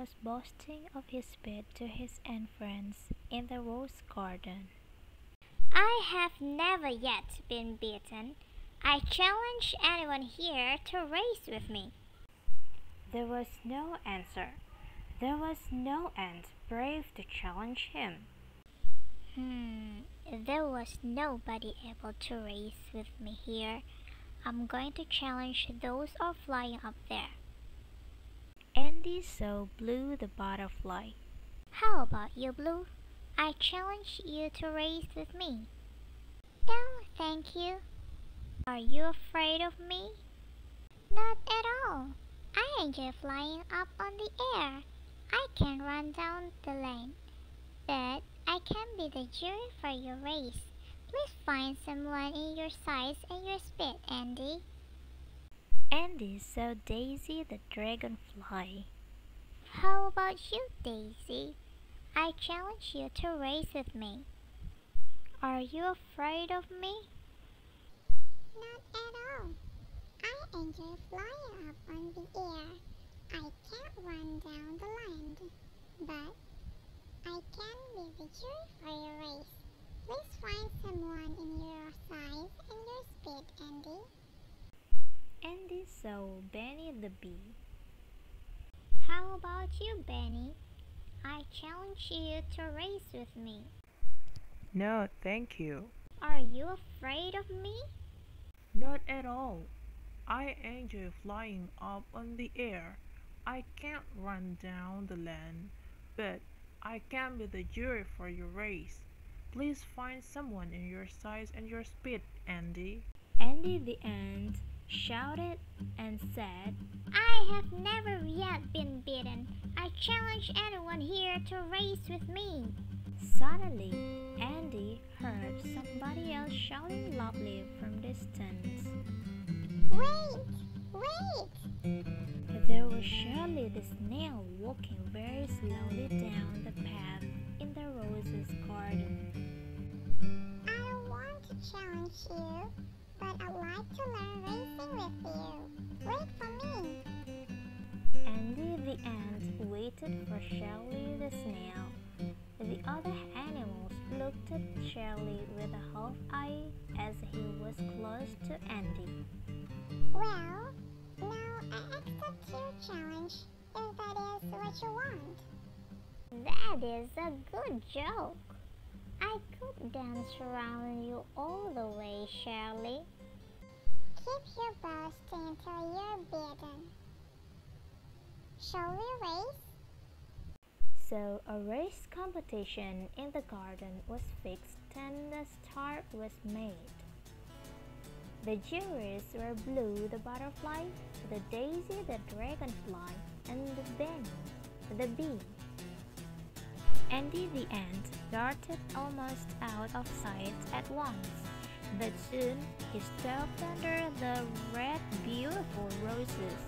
was boasting of his speed to his aunt friends in the rose garden. I have never yet been beaten. I challenge anyone here to race with me. There was no answer. There was no ant brave to challenge him. There was nobody able to race with me here. I'm going to challenge those who are flying up there. Andy saw Blue the butterfly. How about you, Blue? I challenge you to race with me. No, thank you. Are you afraid of me? Not at all. I enjoy flying up on the air. I can run down the lane. But I can be the jury for your race. Please find someone in your size and your speed, Andy. Andy saw Daisy the dragonfly. How about you, Daisy? I challenge you to race with me. Are you afraid of me? Not at all. I enjoy flying up on the air. I can't run down the land, but I can be the jury for your race. Please find someone in your size and your speed, Andy. Andy saw Benny the bee. How about you, Benny? I challenge you to race with me. No, thank you. Are you afraid of me? Not at all. I enjoy flying up on the air. I can't run down the land, but I can be the jury for your race. Please find someone in your size and your speed, Andy. Andy the ant shouted and said, I have never yet been beaten. I challenge anyone here to race with me. Suddenly, Andy heard somebody else shouting loudly from distance. Wait! Wait! There was Shirley the snail walking very slowly down the path in the roses garden. I don't want to challenge you, but I'd like to learn racing with you. Wait for me. Andy the ant waited for Shirley the snail. The other animals looked at Shirley with a half eye as he was close to Andy. Well, now I accept your challenge, if that is what you want. That is a good joke. I could dance around you all the way, Shirley. Keep your boasting till you're beaten. Shall we race? So a race competition in the garden was fixed and the start was made. The juries were Blue the butterfly, the Daisy the dragonfly, and the Benny the bee. Andy the ant darted almost out of sight at once, but soon he stopped under the red beautiful roses.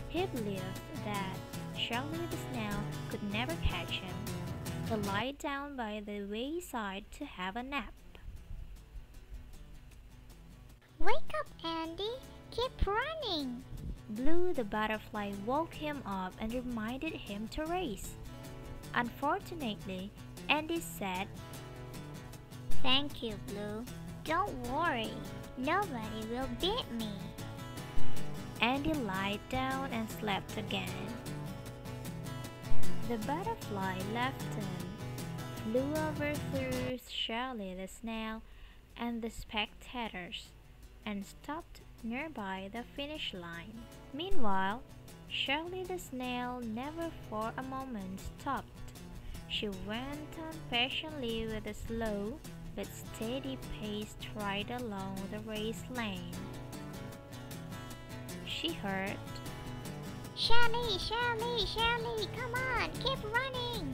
He believed that Shirley the snail could never catch him. He lied down by the wayside to have a nap. Wake up, Andy. Keep running. Blue the butterfly woke him up and reminded him to race. Unfortunately, Andy said, Thank you, Blue. Don't worry. Nobody will beat me. Andy lied down and slept again. The butterfly left him, flew over through Shirley the snail and the spectators, and stopped nearby the finish line. Meanwhile, Shirley the snail never for a moment stopped. She went on patiently with a slow but steady pace right along the race lane. She heard, Shirley, Shirley, Shirley, come on, keep running.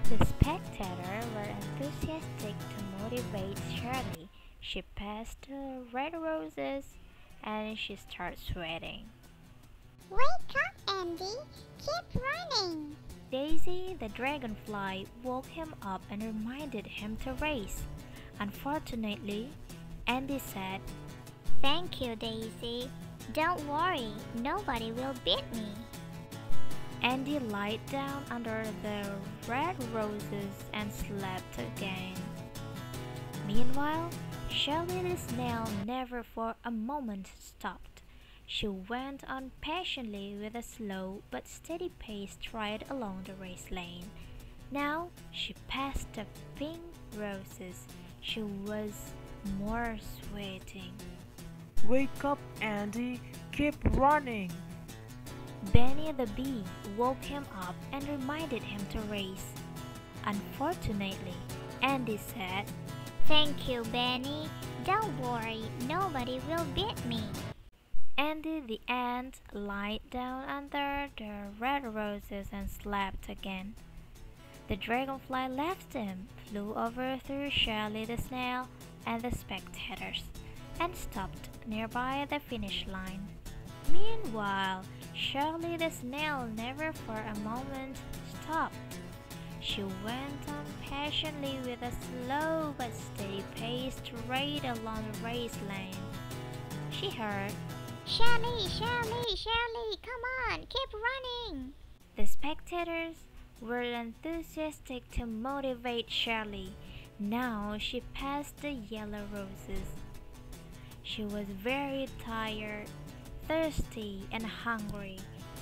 The spectators were enthusiastic to motivate Shirley. She passed the red roses and she started sweating. Wake up, Andy. Keep running. Daisy the dragonfly woke him up and reminded him to race. Unfortunately, Andy said, Thank you, Daisy. Don't worry, nobody will beat me. Andy lied down under the red roses and slept again. Meanwhile, Shirley the snail never for a moment stopped. She went on patiently with a slow but steady pace straight along the race lane. Now she passed the pink roses. She was more sweating. Wake up, Andy. Keep running. Benny the bee woke him up and reminded him to race. Unfortunately, Andy said, Thank you, Benny. Don't worry, nobody will beat me. Andy the ant lied down under the red roses and slept again. The dragonfly left him, flew over through Shirley the snail and the spectators, and stopped nearby the finish line. Meanwhile, Shirley the snail never for a moment stopped. She went on patiently with a slow but steady pace straight along the race lane. She heard, Shirley, Shirley, Shirley, come on, keep running. the spectators were enthusiastic to motivate Shirley. Now she passed the yellow roses. She was very tired, thirsty, and hungry,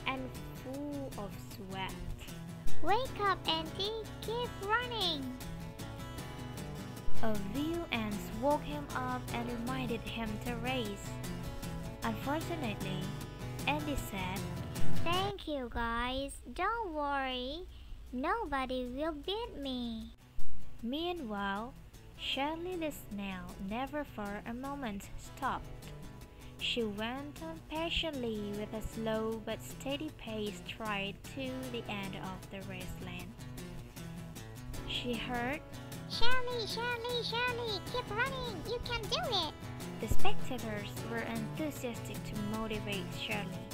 and full of sweat. Wake up, Andy, keep running. A few ants woke him up and reminded him to race. Unfortunately, Andy said, Thank you, guys. Don't worry, nobody will beat me. Meanwhile, Shirley the snail never for a moment stopped. She went on patiently with a slow but steady pace straight to the end of the race lane. She heard, Shirley, Shirley, Shirley, keep running, you can do it. the spectators were enthusiastic to motivate Shirley.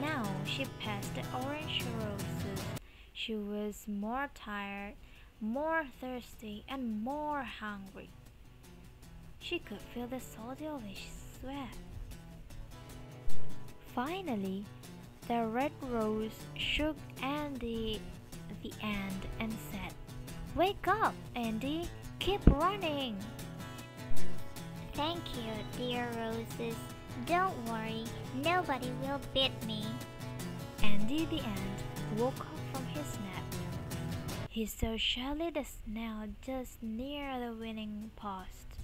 Now she passed the orange roses. She was more tired, more thirsty, and more hungry. She could feel the salty of his sweat. Finally, the red rose shook Andy the ant and said, Wake up, Andy! Keep running! Thank you, dear roses. Don't worry, nobody will beat me. Andy the ant woke up from his nap. He saw Shirley the snail just near the winning post.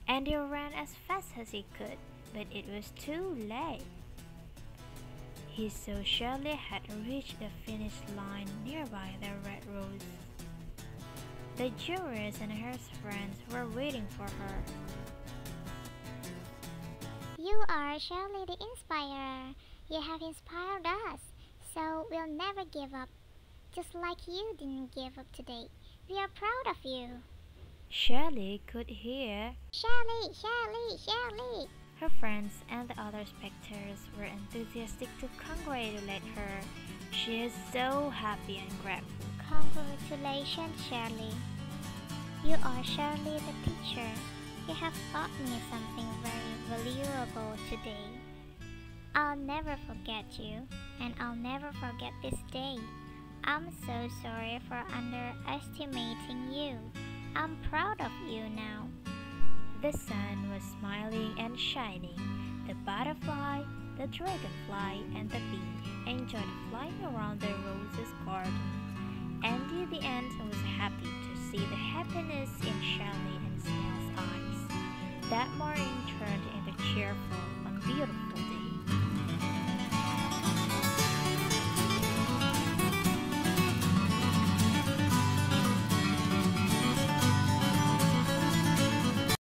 Andy ran as fast as he could, but it was too late. He saw Shirley had reached the finish line nearby the red rose. The jurors and her friends were waiting for her. You are Shirley the Inspirer. You have inspired us, so we'll never give up. Just like you didn't give up today. We are proud of you. Shirley could hear Shirley, Shirley, Shirley. her friends and the other spectators were enthusiastic to congratulate her. She is so happy and grateful. Congratulations, Shirley. You are Shirley the teacher. You have taught me something very valuable today. I'll never forget you, and I'll never forget this day. I'm so sorry for underestimating you. I'm proud of you now. The sun was smiling and shining. The butterfly, the dragonfly, and the bee enjoyed flying around the roses garden. Andy the ant was happy to see the happiness in Shirley and Snail's eyes. That morning turned into cheerful and beautiful.